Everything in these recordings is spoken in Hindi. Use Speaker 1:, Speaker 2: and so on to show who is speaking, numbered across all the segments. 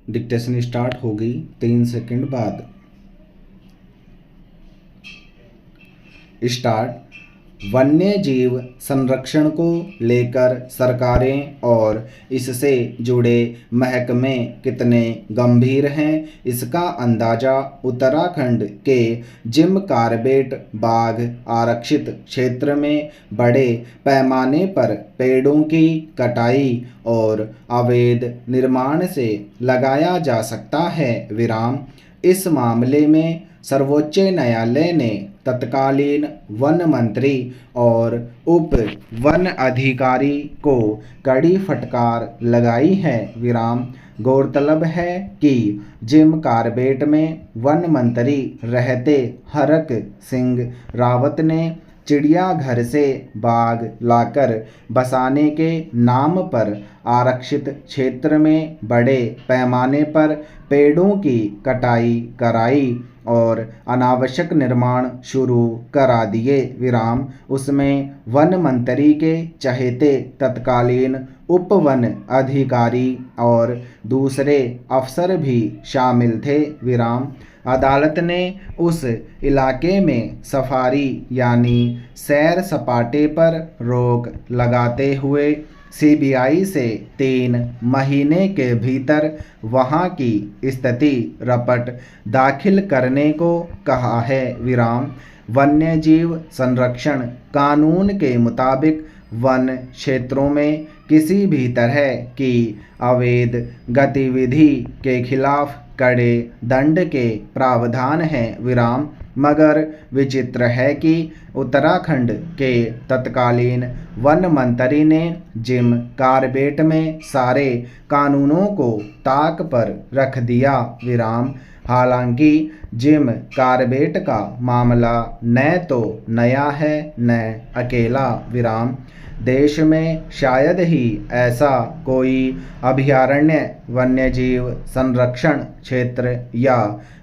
Speaker 1: डिक्टेशन स्टार्ट होगी 3 सेकंड बाद। स्टार्ट। वन्य जीव संरक्षण को लेकर सरकारें और इससे जुड़े महकमे कितने गंभीर हैं, इसका अंदाज़ा उत्तराखंड के जिम कॉर्बेट बाघ आरक्षित क्षेत्र में बड़े पैमाने पर पेड़ों की कटाई और अवैध निर्माण से लगाया जा सकता है। विराम। इस मामले में सर्वोच्च न्यायालय ने तत्कालीन वन मंत्री और उप वन अधिकारी को कड़ी फटकार लगाई है। विराम। गौरतलब है कि जिम कॉर्बेट में वन मंत्री रहते हरक सिंह रावत ने चिड़ियाघर से बाघ लाकर बसाने के नाम पर आरक्षित क्षेत्र में बड़े पैमाने पर पेड़ों की कटाई कराई और अनावश्यक निर्माण शुरू करा दिए। विराम। उसमें वन मंत्री के चहेते तत्कालीन उप वन अधिकारी और दूसरे अफसर भी शामिल थे। विराम। अदालत ने उस इलाके में सफारी यानी सैर सपाटे पर रोक लगाते हुए सीबीआई से 3 महीने के भीतर वहां की स्थिति रपट दाखिल करने को कहा है। विराम। वन्य जीव संरक्षण कानून के मुताबिक वन क्षेत्रों में किसी भी तरह की अवैध गतिविधि के खिलाफ कड़े दंड के प्रावधान हैं। विराम। मगर विचित्र है कि उत्तराखंड के तत्कालीन वन मंत्री ने जिम कॉर्बेट में सारे कानूनों को ताक पर रख दिया। विराम। हालांकि जिम कॉर्बेट का मामला न तो नया है न अकेला। विराम। देश में शायद ही ऐसा कोई अभयारण्य, वन्यजीव संरक्षण क्षेत्र या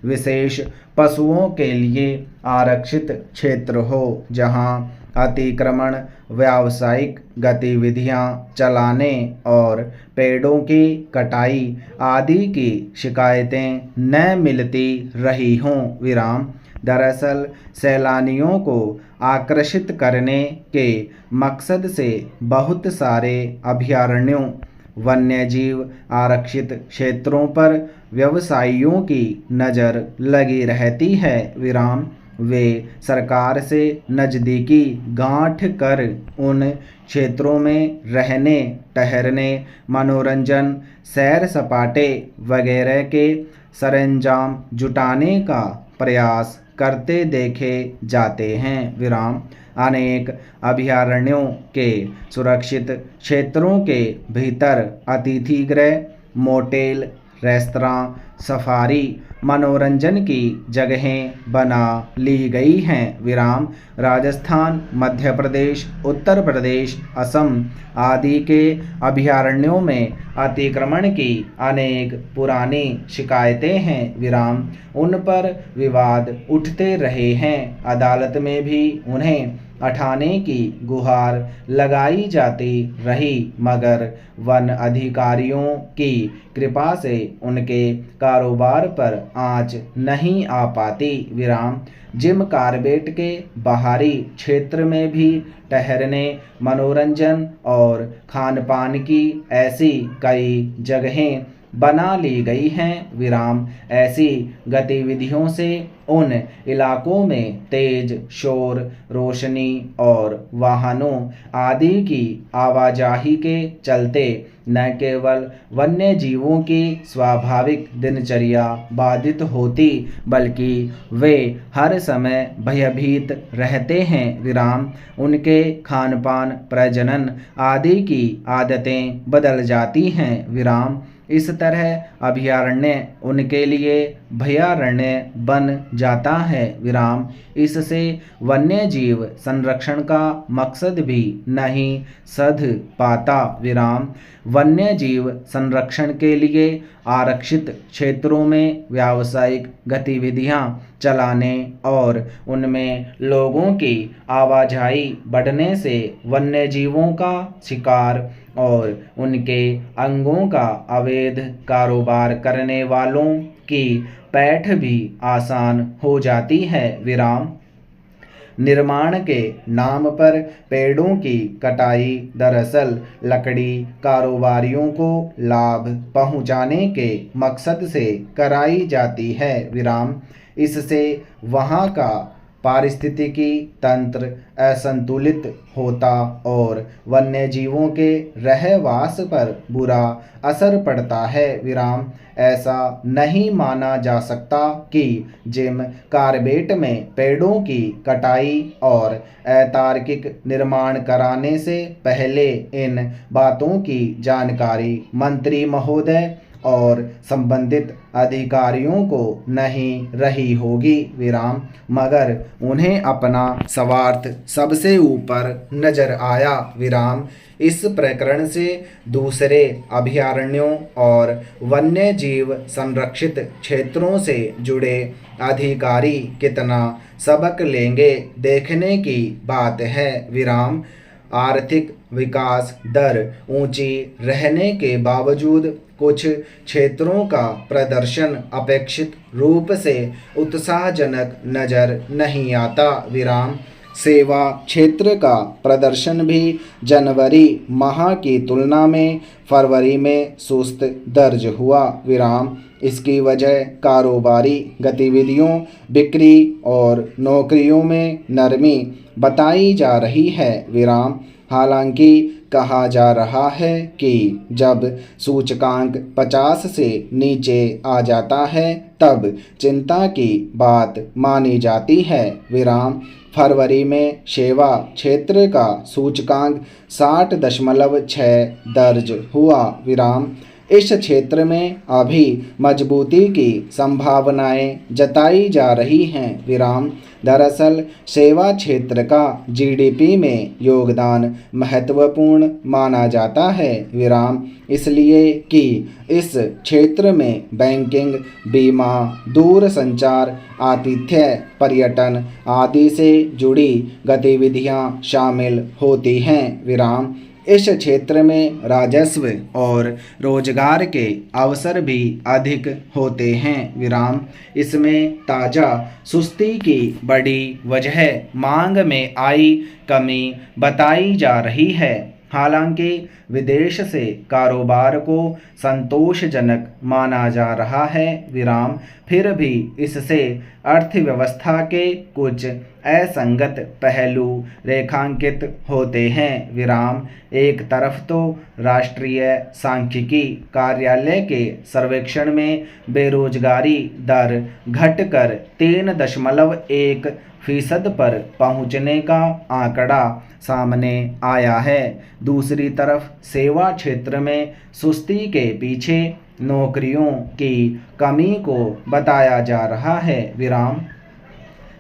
Speaker 1: विशेष पशुओं के लिए आरक्षित क्षेत्र हो जहां अतिक्रमण, व्यावसायिक गतिविधियां चलाने और पेड़ों की कटाई आदि की शिकायतें न मिलती रही हों। विराम। दरअसल सैलानियों को आकर्षित करने के मकसद से बहुत सारे अभयारण्यों, वन्यजीव आरक्षित क्षेत्रों पर व्यवसायियों की नज़र लगी रहती है। विराम। वे सरकार से नज़दीकी गांठ कर उन क्षेत्रों में रहने, ठहरने, मनोरंजन, सैर सपाटे वगैरह के सरंजाम जुटाने का प्रयास करते देखे जाते हैं। विराम। अनेक अभयारण्यों के सुरक्षित क्षेत्रों के भीतर अतिथि गृह, मोटेल, रेस्तरां, सफारी, मनोरंजन की जगहें बना ली गई हैं। विराम। राजस्थान, मध्य प्रदेश, उत्तर प्रदेश, असम आदि के अभयारण्यों में अतिक्रमण की अनेक पुरानी शिकायतें हैं। विराम। उन पर विवाद उठते रहे हैं। अदालत में भी उन्हें हटाने की गुहार लगाई जाती रही, मगर वन अधिकारियों की कृपा से उनके कारोबार पर आंच नहीं आ पाती। विराम। जिम कॉर्बेट के बाहरी क्षेत्र में भी ठहरने, मनोरंजन और खानपान की ऐसी कई जगहें बना ली गई हैं। विराम। ऐसी गतिविधियों से उन इलाकों में तेज शोर, रोशनी और वाहनों आदि की आवाजाही के चलते न केवल वन्य जीवों की स्वाभाविक दिनचर्या बाधित होती, बल्कि वे हर समय भयभीत रहते हैं। विराम। उनके खानपान, प्रजनन आदि की आदतें बदल जाती हैं। विराम। इस तरह अभयारण्य उनके लिए भयारण्य बन जाता है। विराम। इससे वन्य जीव संरक्षण का मकसद भी नहीं सध पाता। विराम। वन्य जीव संरक्षण के लिए आरक्षित क्षेत्रों में व्यावसायिक गतिविधियां चलाने और उनमें लोगों की आवाजाही बढ़ने से वन्य जीवों का शिकार और उनके अंगों का अवैध कारोबार करने वालों की पैठ भी आसान हो जाती है। विराम। निर्माण के नाम पर पेड़ों की कटाई दरअसल लकड़ी कारोबारियों को लाभ पहुंचाने के मकसद से कराई जाती है। विराम। इससे वहाँ का पारिस्थितिकी तंत्र असंतुलित होता और वन्य जीवों के रहवास पर बुरा असर पड़ता है। विराम। ऐसा नहीं माना जा सकता कि जिम कार्बेट में पेड़ों की कटाई और अतार्किक निर्माण कराने से पहले इन बातों की जानकारी मंत्री महोदय और संबंधित अधिकारियों को नहीं रही होगी। विराम। मगर उन्हें अपना स्वार्थ सबसे ऊपर नजर आया। विराम। इस प्रकरण से दूसरे अभयारण्यों और वन्य जीव संरक्षित क्षेत्रों से जुड़े अधिकारी कितना सबक लेंगे देखने की बात है। विराम। आर्थिक विकास दर ऊंची रहने के बावजूद कुछ क्षेत्रों का प्रदर्शन अपेक्षित रूप से उत्साहजनक नजर नहीं आता। विराम। सेवा क्षेत्र का प्रदर्शन भी जनवरी माह की तुलना में फरवरी में सुस्त दर्ज हुआ। विराम। इसकी वजह कारोबारी गतिविधियों बिक्री और नौकरियों में नरमी बताई जा रही है। विराम। हालांकि कहा जा रहा है कि जब सूचकांक 50 से नीचे आ जाता है तब चिंता की बात मानी जाती है। विराम। फरवरी में सेवा क्षेत्र का सूचकांक 60.6 दर्ज हुआ। विराम। इस क्षेत्र में अभी मजबूती की संभावनाएं जताई जा रही हैं। विराम। दरअसल सेवा क्षेत्र का जीडीपी में योगदान महत्वपूर्ण माना जाता है। विराम। इसलिए कि इस क्षेत्र में बैंकिंग बीमा दूरसंचार आतिथ्य पर्यटन आदि से जुड़ी गतिविधियां शामिल होती हैं। विराम। इस क्षेत्र में राजस्व और रोजगार के अवसर भी अधिक होते हैं। विराम। इसमें ताज़ा सुस्ती की बड़ी वजह मांग में आई कमी बताई जा रही है। हालांकि विदेश से कारोबार को संतोषजनक माना जा रहा है। विराम। फिर भी इससे अर्थव्यवस्था के कुछ असंगत पहलू रेखांकित होते हैं। विराम। एक तरफ तो राष्ट्रीय सांख्यिकी कार्यालय के सर्वेक्षण में बेरोजगारी दर घटकर 3.1% पर पहुंचने का आंकड़ा सामने आया है। दूसरी तरफ सेवा क्षेत्र में सुस्ती के पीछे नौकरियों की कमी को बताया जा रहा है। विराम।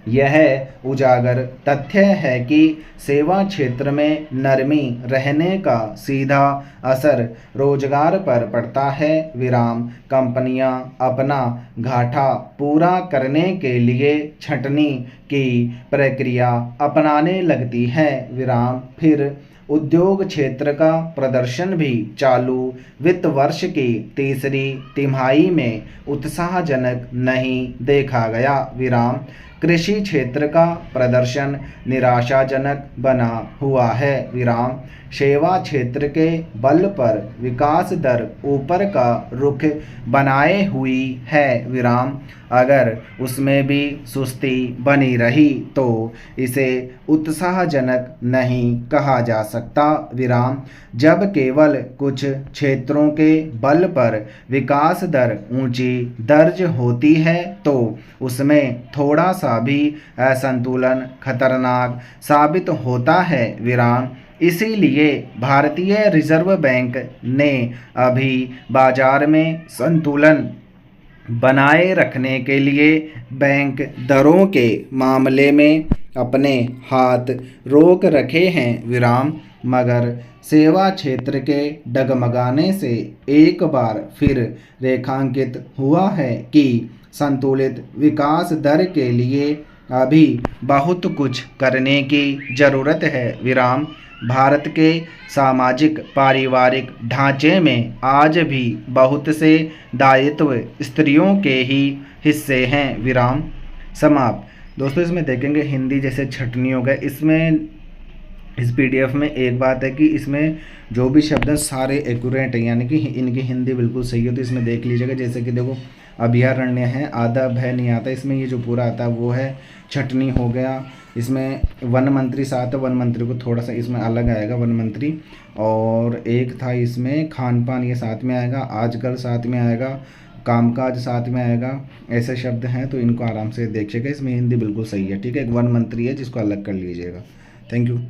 Speaker 1: यह उजागर तथ्य है कि सेवा क्षेत्र में नरमी रहने का सीधा असर रोजगार पर पड़ता है। विराम। कंपनियां अपना घाटा पूरा करने के लिए छंटनी की प्रक्रिया अपनाने लगती है। विराम। फिर उद्योग क्षेत्र का प्रदर्शन भी चालू वित्त वर्ष की तीसरी तिमाही में उत्साहजनक नहीं देखा गया। विराम। कृषि क्षेत्र का प्रदर्शन निराशाजनक बना हुआ है। विराम। सेवा क्षेत्र के बल पर विकास दर ऊपर का रुख बनाए हुई है। विराम। अगर उसमें भी सुस्ती बनी रही तो इसे उत्साहजनक नहीं कहा जा सकता। विराम। जब केवल कुछ क्षेत्रों के बल पर विकास दर ऊंची दर्ज होती है तो उसमें थोड़ा सा भी असंतुलन खतरनाक साबित होता है। विराम। इसीलिए भारतीय रिजर्व बैंक ने अभी बाजार में संतुलन बनाए रखने के लिए बैंक दरों के मामले में अपने हाथ रोक रखे हैं। विराम। मगर सेवा क्षेत्र के डगमगाने से एक बार फिर रेखांकित हुआ है कि संतुलित विकास दर के लिए अभी बहुत कुछ करने की ज़रूरत है। विराम। भारत के सामाजिक पारिवारिक ढांचे में आज भी बहुत से दायित्व स्त्रियों के ही हिस्से हैं। विराम समाप्त। दोस्तों इसमें देखेंगे हिंदी जैसे छटनी हो गए, इसमें इस पीडीएफ में एक बात है कि इसमें जो भी शब्द हैं सारे एक्यूरेट हैं, यानी कि इनकी हिंदी बिल्कुल सही है। तो इसमें देख लीजिएगा, जैसे कि देखो अभयारण्य है, आधा भय नहीं आता, इसमें ये जो पूरा आता है वो है छटनी हो गया। इसमें वन मंत्री साथ है, वन मंत्री को थोड़ा सा इसमें अलग आएगा वन मंत्री, और एक था इसमें खान पान, ये साथ में आएगा, आजकल साथ में आएगा, कामकाज साथ में आएगा। ऐसे शब्द हैं तो इनको आराम से देखिएगा, इसमें हिंदी बिल्कुल सही है। ठीक है, एक वन मंत्री है जिसको अलग कर लीजिएगा। Thank you.